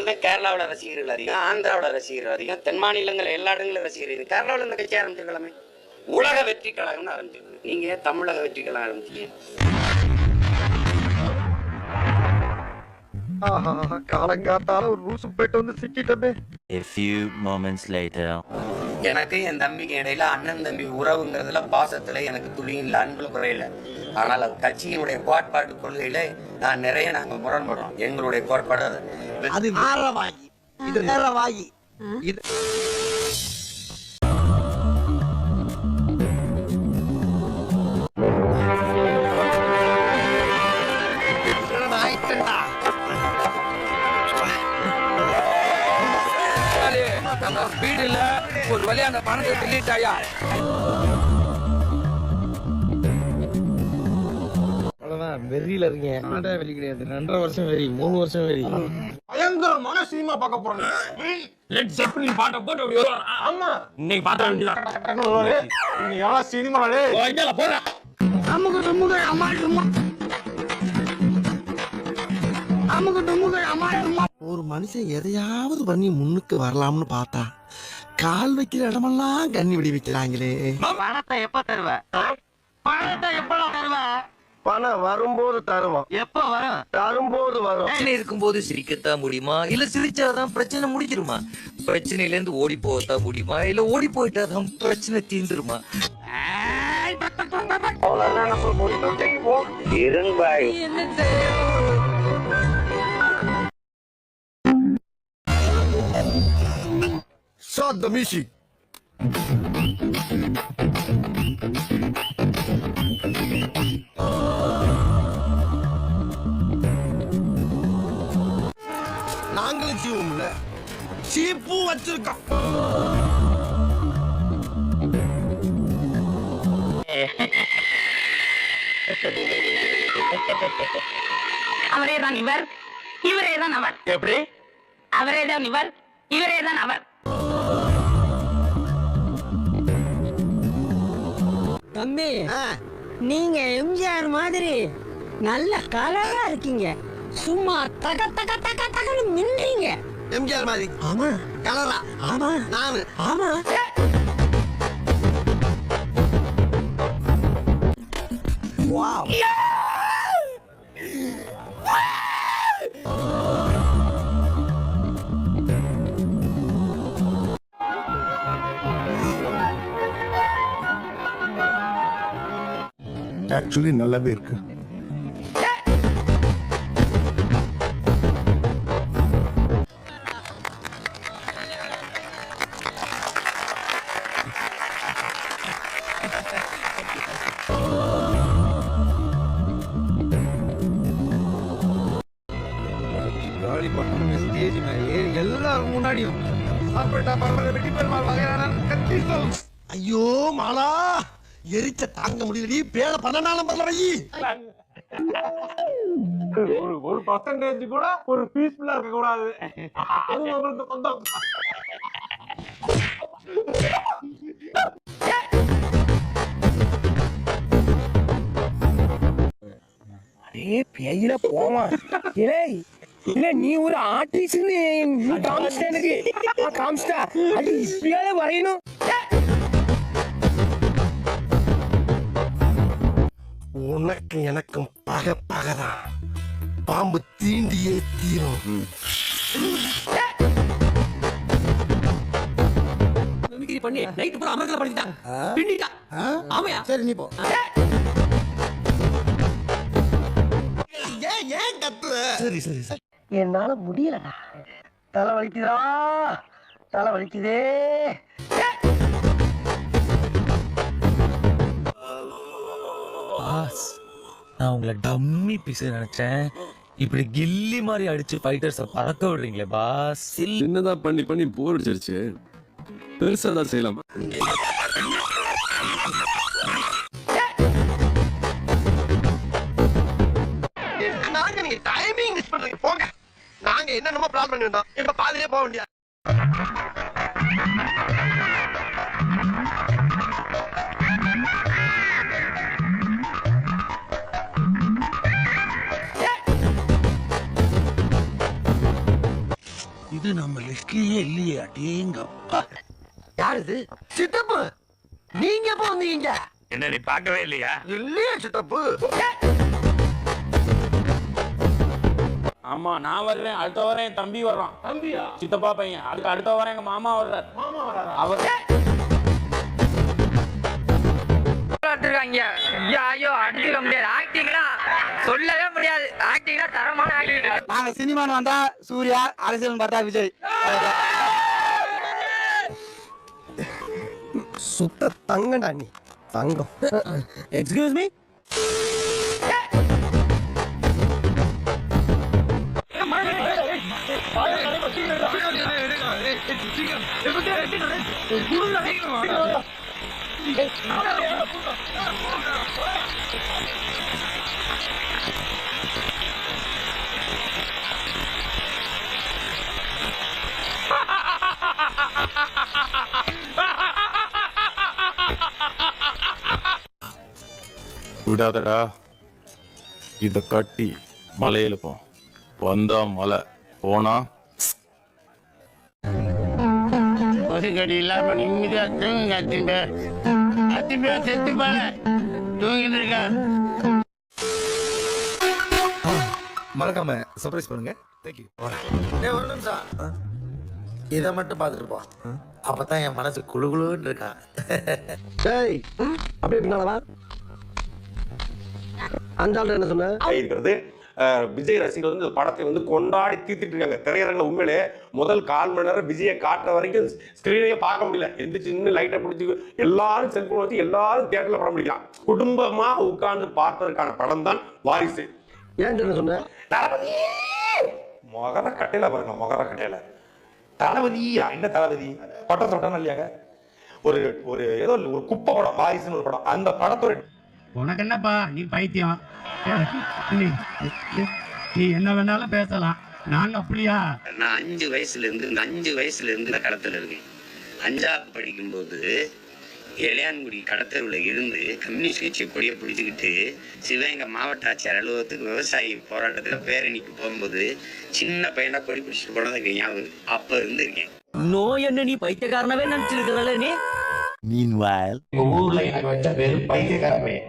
தான் கேரளாவில் ரசிகர்கள் அதிகம், ஆந்திராவில் ரசிகர்கள் அதிகம், தென் மாநிலங்கள் எல்லா இடங்களும் ரசிகர்கள். கேரளாவில் இந்த கட்சி ஆரம்பிச்சிருக்கலாமே, உலக வெற்றி கழகம்னு ஆரம்பிச்சிருக்கு. நீங்க தமிழக வெற்றி கழகம் ஆரம்பிச்சீங்க. காலங்காத்தால ஒரு ரூசு போயிட்டு வந்து சிக்கிட்டமே. A few moments later. எனக்கு என் தம்பிக்கு இடையில அண்ணன் தம்பி உறவுங்கிறதுல பாசத்துல எனக்கு துளியும் இல்லை, அன்புல குறையில. ஆனால் அது கட்சியினுடைய கோட்பாட்டு கொள்கையில நாங்க முரண்படுறோம். எங்களுடைய கோட்பாடு அது நேரவாகி, இது நேரவாகி, இது வீடு இல்ல, ஒரு வழி அந்த பணத்தை delete ஆயா. வெறியில இருக்கீங்க. வெறி கிடையாது, 2.5 வருஷம் வெறி, 3 வருஷம் வெறி. பயங்கரமான சினிமா பார்க்க போறோம். லெட் ஜெப்பலின் பாட்டை போட்டு அப்படி வருவான். ஆமா, இன்னைக்கு பார்த்தா வேண்டியதான். நீங்க எவ்வளவு சினிமாலே போறா. ஒரு மனுஷன் எதையாவது பண்ணி முன்னுக்கு வரலாம்னு பார்த்தா கால் வைக்கிற இடமெல்லாம் கண்ணி விடி வைக்கிறாங்களே. பணத்தை எப்ப தருவ? பணம் வரும்போது தருவோம். எப்ப வரும்? தரும்போது வரும். இருக்கும்போது சிரிக்கத்தான் முடியுமா, இல்ல சிரிச்சாதான் பிரச்சனை முடிஞ்சிருமா? பிரச்சனையில இருந்து ஓடி போகத்தான் முடியுமா, இல்ல ஓடி போயிட்டாதான் பிரச்சனை தீர்ந்துருமா? இருங்பாய். Start the music. நாங்களும் சீவும்ல, சீப்பு வச்சிருக்கோம். அவரேதான் இவர், இவரேதான் அவர். எப்படி? அவரேதான் இவர், இவரேதான் அவர். தம்பி, நீங்க எம்ஜிஆர் மாதிரி நல்ல கலரா இருக்கீங்க. சும்மா தக தக தக தகன்னு மின்றீங்க. எம்ஜிஆர் மாதிரி? ஆமா. கலரா? ஆமா. நானு? ஆமா. Wow. ஆக்சுவலி நல்லாவே இருக்கு. எல்லாரும் முன்னாடியும் ஐயோ மாலா, எரிச்ச தாங்க முடியலடி. பேர 12 நம்பர்ல வை. ஒரு பர்சன்டேஜ் கூட ஒரு பீஸ்ஃபுல்லா இருக்க கூடாது. அது உங்களுக்கு சொந்தம். அரே பேயில போமா. இல்ல நீ ஒரு ஆர்டிஸ்ட்னு காமிச்சிட்ட, எனக்கு காமிச்சிட்டா. அது இப்பயாவது வரையணும். உனக்கு எனக்கும் பகதான். பாம்பு தீண்டியே தீரும். பண்ணி நைட் பூரா அமர்க்கல பண்ணிட்டான், பின்னிட்டான். ஆமையா? சரி நீ போ. ஏன் கத்துற? சரி சரி சரி. என்னால முடியலடா. தலை வலிக்குதா, தலை வலிக்குதே. நான் உங்களை டம்மி பீஸ் நினைச்சேன். இப்படி கில்லி மாதிரி அடிச்சு ஃபைட்டர்ஸ பறக்க விடுறீங்களே பாஸ். என்னதான் பண்ணி பண்ணி போர் அடிச்சிருச்சு. பெருசா தான் செய்யலாமா? நாங்க நீங்க டைமிங் மிஸ் பண்றீங்க. போங்க. நாங்க என்னென்னமோ பிளான் பண்ணி வந்தோம். இப்ப பாதியிலே போக வேண்டிய. இது நம்ம லிஸ்ட்லயே இல்லையே அடேங்கப்பா. யார் இது? சித்தப்பு, நீங்க எப்ப வந்தீங்க? என்ன நீ பார்க்கவே இல்லையா? இல்லையே சித்தப்பு. ஆமா நான் வர்றேன், அடுத்த வாரம் என் தம்பி வர்றான். தம்பியா? சித்தப்பா பையன். அதுக்கு அடுத்த வாரம் எங்க மாமா வர்றார். அவர் எடுத்திருக்காங்க. ஐயோ அடிச்சுக்க முடியாது. ஆக்டிங்னா சொல்லவே முடியாது. ஆக்டிங்னா தரமான ஆக்டிங். நாங்க சினிமான்னு வந்தா சூர்யா, அரசியல் பார்த்தா விஜய். சுத்த தங்கடா நீ, தங்கம். Excuse me. விடாதடா, இத கட்டி மலையில போ. வந்தா மலை, போனா ஒரு கடி இல்லாம நிம்மதியா தூங்குங்க. அத்திம்பே செத்து பாரு, தூங்கிட்டு இருக்கா. மறக்காம சர்ப்ரைஸ் பண்ணுங்க. தேங்க்யூ. ஒரு நிமிஷம் இதை மட்டும் பார்த்துட்டு போ. அப்பதான் என் மனசு குழுகுழுன்னு இருக்கான். டேய், அப்படியே பின்னால வா. அந்த ஆள் என்ன சொன்ன? இருக்கிறது விஜய் ரசிகர்கள் வந்து இந்த படத்தை வந்து கொண்டாடி தீர்த்துட்டு இருக்காங்க. திரையரங்கில் உண்மையிலே முதல் 1/4 மணி நேரம் விஜயை காட்டுற வரைக்கும் ஸ்கிரீனையே பார்க்க முடியல. எந்த சின்ன லைட்டை பிடிச்சி எல்லாரும் செல்போன் வச்சு எல்லாரும் தியேட்டர்ல படம் பிடிக்கலாம். குடும்பமா உட்கார்ந்து பார்ப்பதற்கான படம் தான் வாரிசு. ஏன் சொன்ன? தளபதி மொகர கட்டையில பாருங்க, மொகர கட்டையில தளபதியா? என்ன தளபதி பட்டம் தொட்டான இல்லையாங்க? ஒரு ஒரு ஏதோ ஒரு குப்பை படம் வாரிசுன்னு ஒரு படம். அந்த படத்தோட உனக்கு என்னப்பா, நீ பைத்தியம். நீ என்ன வேணாலும் பேசலாம், நாங்க அப்படியா? நான் 5 வயசுல இருந்து இந்த கடத்தல இருக்கேன். 5ஆவது படிக்கும்போது இளையான்குடி கடத்தருவில் இருந்து கம்யூனிஸ்ட் கட்சி கொடியை பிடிச்சிக்கிட்டு சிவகங்கை மாவட்ட ஆட்சியர் அலுவலகத்துக்கு விவசாயி போராட்டத்தில் பேரணிக்கு போகும்போது சின்ன பையனா கொடி பிடிச்சிட்டு போனதுக்கு ஞாபகம். அப்ப இருந்திருக்கேன். நோய் என்ன நீ பைத்தியக்காரனவே நினைச்சிருக்கிறல்ல நீ? Meanwhile, ஊர்ல எனக்கு வச்ச பேரு பைத்தியக்கார பையன்.